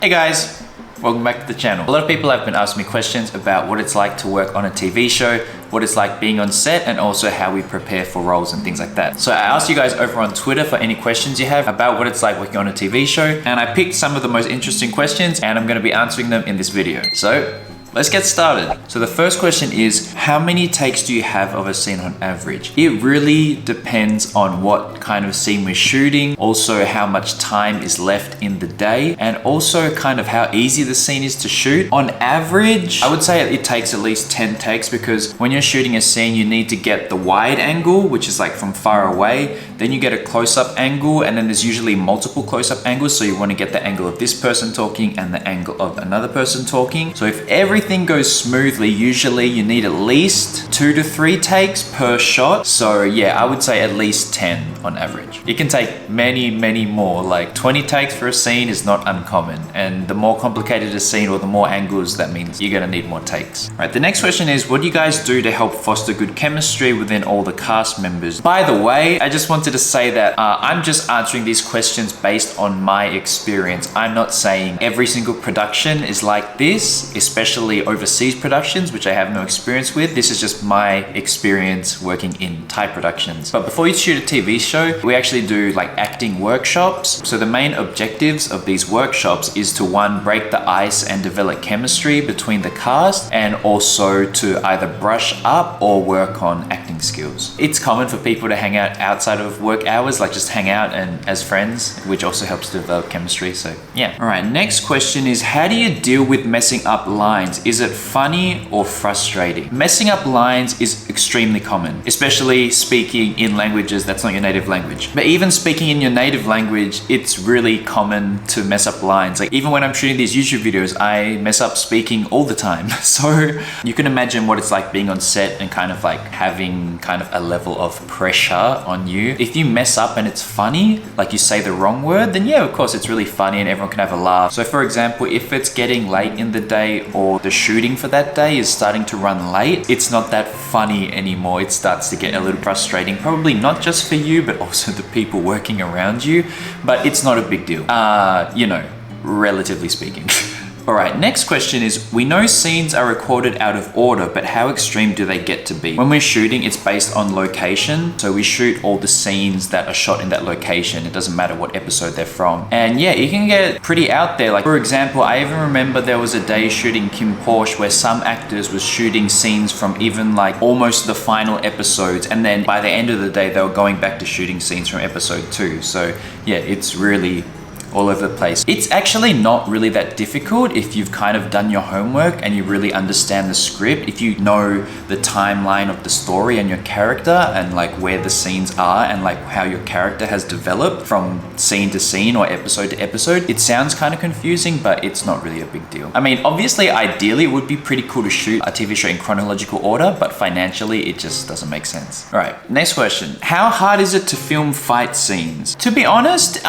Hey guys, welcome back to the channel. A lot of people have been asking me questions about what it's like to work on a TV show, what it's like being on set, and also how we prepare for roles and things like that. So I asked you guys over on Twitter for any questions you have about what it's like working on a TV show, and I picked some of the most interesting questions and I'm gonna be answering them in this video. So let's get started. So the first question is, how many takes do you have of a scene on average? It really depends on what kind of scene we're shooting, also how much time is left in the day, and also kind of how easy the scene is to shoot. On average, I would say it takes at least 10 takes, because when you're shooting a scene, you need to get the wide angle, which is like from far away, then you get a close-up angle, and then there's usually multiple close-up angles, so you want to get the angle of this person talking and the angle of another person talking. So if everything goes smoothly, usually you need at least 2 to 3 takes per shot. So yeah, I would say at least 10 on average. It can take many more, like 20 takes for a scene is not uncommon, and the more complicated a scene or the more angles, that means you're gonna need more takes. All right, the next question is, what do you guys do to help foster good chemistry within all the cast members? By the way, I just wanted to say that I'm just answering these questions based on my experience. I'm not saying every single production is like this, especially overseas productions, which I have no experience with. This is just my experience working in Thai productions. But before you shoot a TV show, we actually do like acting workshops. So the main objectives of these workshops is to, one, break the ice and develop chemistry between the cast, and also to either brush up or work on acting skills. It's common for people to hang out outside of work hours, like just hang out and as friends, which also helps to develop chemistry. So yeah. All right, next question is, how do you deal with messing up lines? Is it funny or frustrating? Messing up lines is extremely common, especially speaking in languages that's not your native language. But even speaking in your native language, it's really common to mess up lines. Like even when I'm shooting these YouTube videos, I mess up speaking all the time. So you can imagine what it's like being on set and kind of like having kind of a level of pressure on you. If you mess up and it's funny, like you say the wrong word, then yeah, of course it's really funny and everyone can have a laugh. So for example, if it's getting late in the day or the shooting for that day is starting to run late, it's not that funny anymore. It starts to get a little frustrating, probably not just for you, but also the people working around you. But it's not a big deal, you know, relatively speaking. All right, next question is, we know scenes are recorded out of order, but how extreme do they get to be? When we're shooting, it's based on location. So we shoot all the scenes that are shot in that location. It doesn't matter what episode they're from. And yeah, you can get pretty out there. Like for example, I even remember there was a day shooting KinnPorsche where some actors was shooting scenes from even like almost the final episodes. And then by the end of the day, they were going back to shooting scenes from episode 2. So yeah, it's really all over the place. It's actually not really that difficult if you've kind of done your homework and you really understand the script. If you know the timeline of the story and your character and like where the scenes are and like how your character has developed from scene to scene or episode to episode. It sounds kind of confusing, but it's not really a big deal. I mean, obviously, ideally, it would be pretty cool to shoot a TV show in chronological order, but financially, it just doesn't make sense. All right, next question. How hard is it to film fight scenes? To be honest,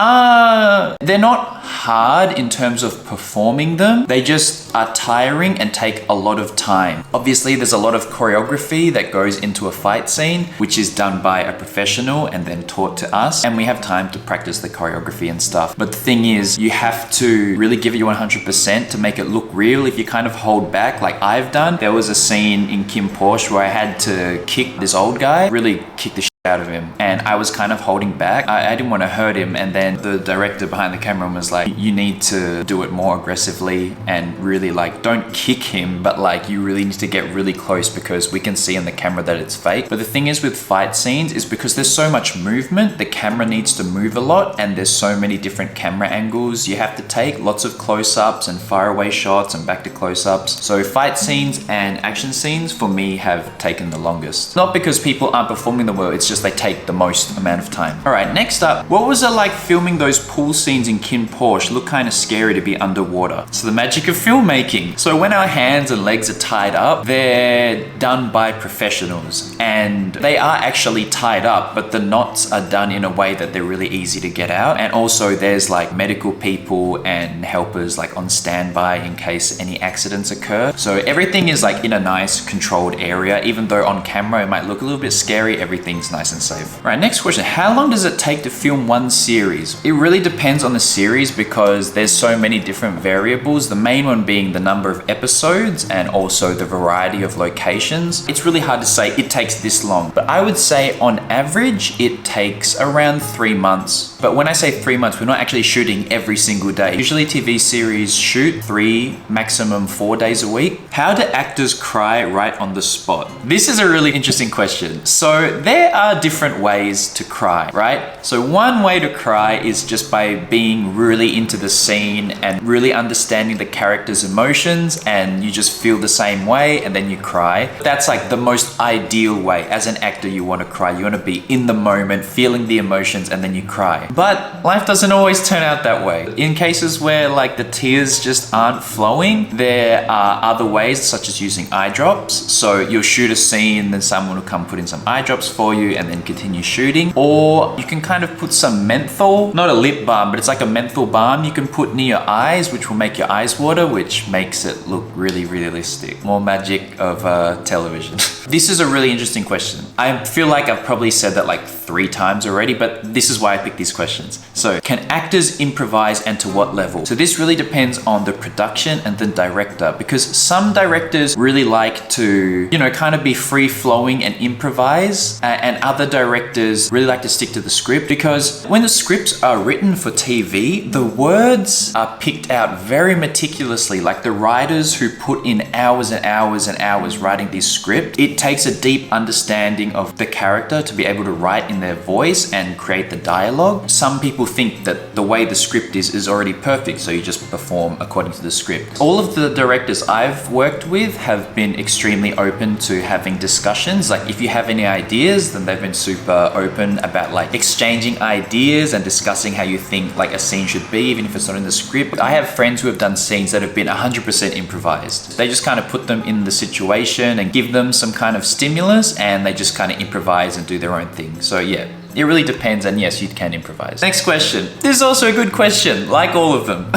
they're not hard in terms of performing them. They just are tiring and take a lot of time. Obviously, there's a lot of choreography that goes into a fight scene, which is done by a professional and then taught to us. And we have time to practice the choreography and stuff. But the thing is, you have to really give it your 100% to make it look real. If you kind of hold back, like I've done, there was a scene in KinnPorsche where I had to kick this old guy, really kick the shit out of him, and I was kind of holding back. I didn't want to hurt him, and then the director behind the camera was like, you need to do it more aggressively and really like, don't kick him, but like you really need to get really close because we can see on the camera that it's fake. But the thing is with fight scenes is because there's so much movement, the camera needs to move a lot, and there's so many different camera angles you have to take, lots of close-ups and faraway shots and back to close-ups. So fight scenes and action scenes for me have taken the longest. Not because people aren't performing them well, it's just they take the most amount of time. All right, next up, what was it like filming those pool scenes in KinnPorsche? Look kind of scary to be underwater. So the magic of filmmaking. So when our hands and legs are tied up, they're done by professionals and they are actually tied up, but the knots are done in a way that they're really easy to get out. And also there's like medical people and helpers like on standby in case any accidents occur. So everything is like in a nice controlled area. Even though on camera it might look a little bit scary, everything's nice nice and safe. Right, next question. How long does it take to film one series? It really depends on the series because there's so many different variables. The main one being the number of episodes and also the variety of locations. It's really hard to say it takes this long, but I would say on average, it takes around 3 months. But when I say 3 months, we're not actually shooting every single day. Usually TV series shoot 3, maximum 4 days a week. How do actors cry right on the spot? This is a really interesting question. So there are different ways to cry, right? So one way to cry is just by being really into the scene and really understanding the character's emotions, and you just feel the same way and then you cry. That's like the most ideal way. As an actor, you want to cry. You want to be in the moment, feeling the emotions, and then you cry. But life doesn't always turn out that way. In cases where like the tears just aren't flowing, there are other ways, such as using eye drops. So you'll shoot a scene, then someone will come put in some eye drops for you and then continue shooting. Or you can kind of put some menthol, not a lip balm, but it's like a menthol balm you can put near your eyes, which will make your eyes water, which makes it look really realistic. More magic of television. This is a really interesting question. I feel like I've probably said that like 3 times already, but this is why I picked these questions. So, can actors improvise and to what level? So this really depends on the production and the director, because some directors really like to, you know, kind of be free flowing and improvise, and other directors really like to stick to the script, because when the scripts are written for TV, the words are picked out very meticulously. Like the writers who put in hours and hours and hours writing this script, it takes a deep understanding of the character to be able to write in their voice and create the dialogue. Some people think that the way the script is already perfect, so you just perform according to the script. All of the directors I've worked with have been extremely open to having discussions. Like if you have any ideas, then they've been super open about like exchanging ideas and discussing how you think like a scene should be, even if it's not in the script. I have friends who have done scenes that have been 100% improvised. They just kind of put them in the situation and give them some kind of stimulus, and they just kind of improvise and do their own thing. So yeah, it really depends, and yes, you can improvise. Next question. This is also a good question, like all of them.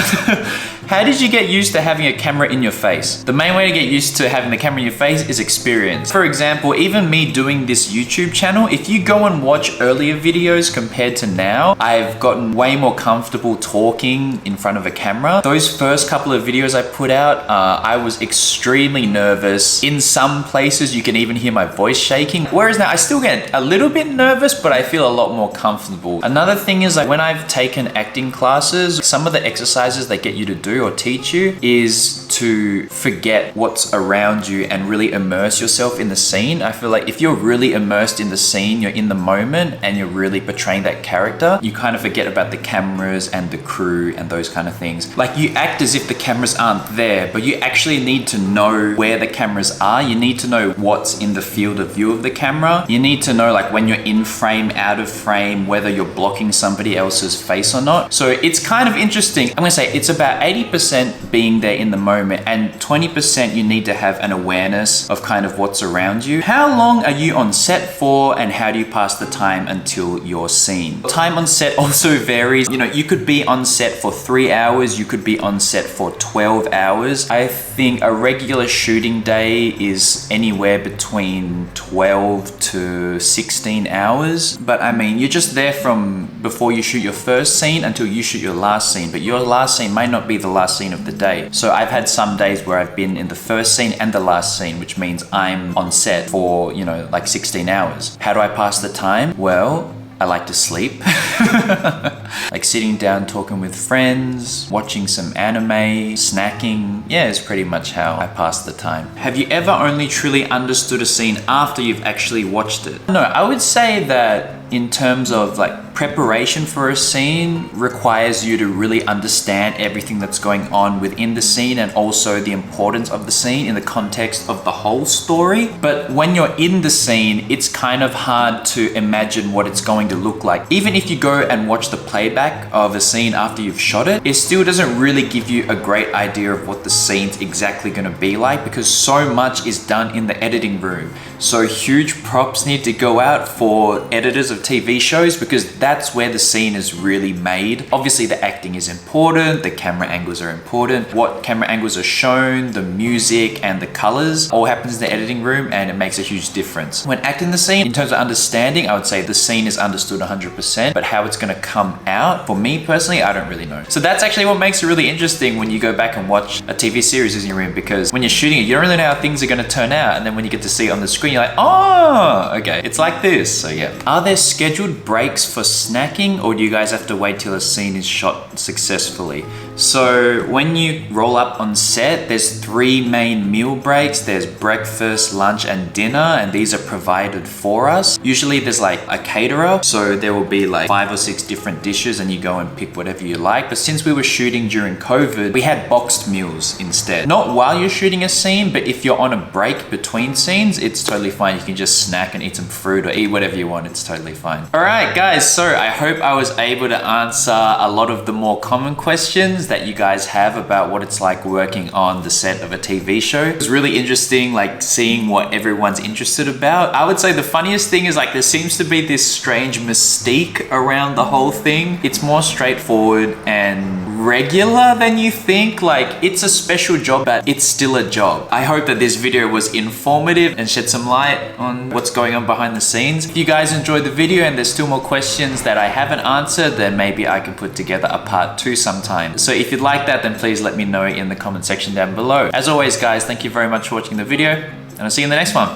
How did you get used to having a camera in your face? The main way to get used to having the camera in your face is experience. For example, even me doing this YouTube channel, if you go and watch earlier videos compared to now, I've gotten way more comfortable talking in front of a camera. Those first couple of videos I put out, I was extremely nervous. In some places, you can even hear my voice shaking. Whereas now I still get a little bit nervous, but I feel a lot more comfortable. Another thing is like when I've taken acting classes, some of the exercises they get you to do or teach you is to forget what's around you and really immerse yourself in the scene. I feel like if you're really immersed in the scene, you're in the moment and you're really portraying that character, you kind of forget about the cameras and the crew and those kind of things. Like you act as if the cameras aren't there, but you actually need to know where the cameras are. You need to know what's in the field of view of the camera. You need to know like when you're in frame, out of frame, whether you're blocking somebody else's face or not. So it's kind of interesting. I'm gonna say it's about 80% being there in the moment and 20% you need to have an awareness of kind of what's around you. How long are you on set for, and how do you pass the time until you're seen? Time on set also varies. You know, you could be on set for 3 hours, you could be on set for 12 hours. I think a regular shooting day is anywhere between 12 to 16 hours. But I mean, you're just there from before you shoot your first scene until you shoot your last scene, but your last scene might not be the last scene of the day. So I've had some days where I've been in the first scene and the last scene, which means I'm on set for, you know, like 16 hours. How do I pass the time? Well, I like to sleep. Like sitting down, talking with friends, watching some anime, snacking. Yeah, it's pretty much how I pass the time. Have you ever only truly understood a scene after you've actually watched it? No, I would say that in terms of like preparation for a scene requires you to really understand everything that's going on within the scene and also the importance of the scene in the context of the whole story. But when you're in the scene, it's kind of hard to imagine what it's going to look like. Even if you go and watch the playback of a scene after you've shot it, it still doesn't really give you a great idea of what the scene's exactly going to be like, because so much is done in the editing room. So huge props need to go out for editors of TV shows because that's where the scene is really made. Obviously the acting is important, the camera angles are important, what camera angles are shown, the music and the colors all happens in the editing room, and it makes a huge difference. When acting the scene, in terms of understanding, I would say the scene is understood 100%, but how it's gonna come out, for me personally, I don't really know. So that's actually what makes it really interesting when you go back and watch a TV series in your room, because when you're shooting it, you don't really know how things are gonna turn out, and then when you get to see it on the screen, you're like, oh, okay, it's like this. So yeah. Are there scheduled breaks for snacking, or do you guys have to wait till a scene is shot successfully? So when you roll up on set, there's 3 main meal breaks. There's breakfast, lunch, and dinner, and these are provided for us. Usually there's like a caterer, so there will be like 5 or 6 different dishes and you go and pick whatever you like. But since we were shooting during COVID, we had boxed meals instead. Not while you're shooting a scene, but if you're on a break between scenes, it's totally fine. You can just snack and eat some fruit or eat whatever you want. It's totally fine. All right, guys, so I hope I was able to answer a lot of the more common questions that you guys have about what it's like working on the set of a TV show. It was really interesting, like seeing what everyone's interested about. I would say the funniest thing is like there seems to be this strange mystique around the whole thing. It's more straightforward and regular than you think. Like it's a special job, but it's still a job. I hope that this video was informative and shed some light on what's going on behind the scenes. If you guys enjoyed the video and there's still more questions that I haven't answered, then maybe I can put together a part 2 sometime. So if you'd like that, then please let me know in the comment section down below. As always, guys, thank you very much for watching the video, and I'll see you in the next one.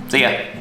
See ya.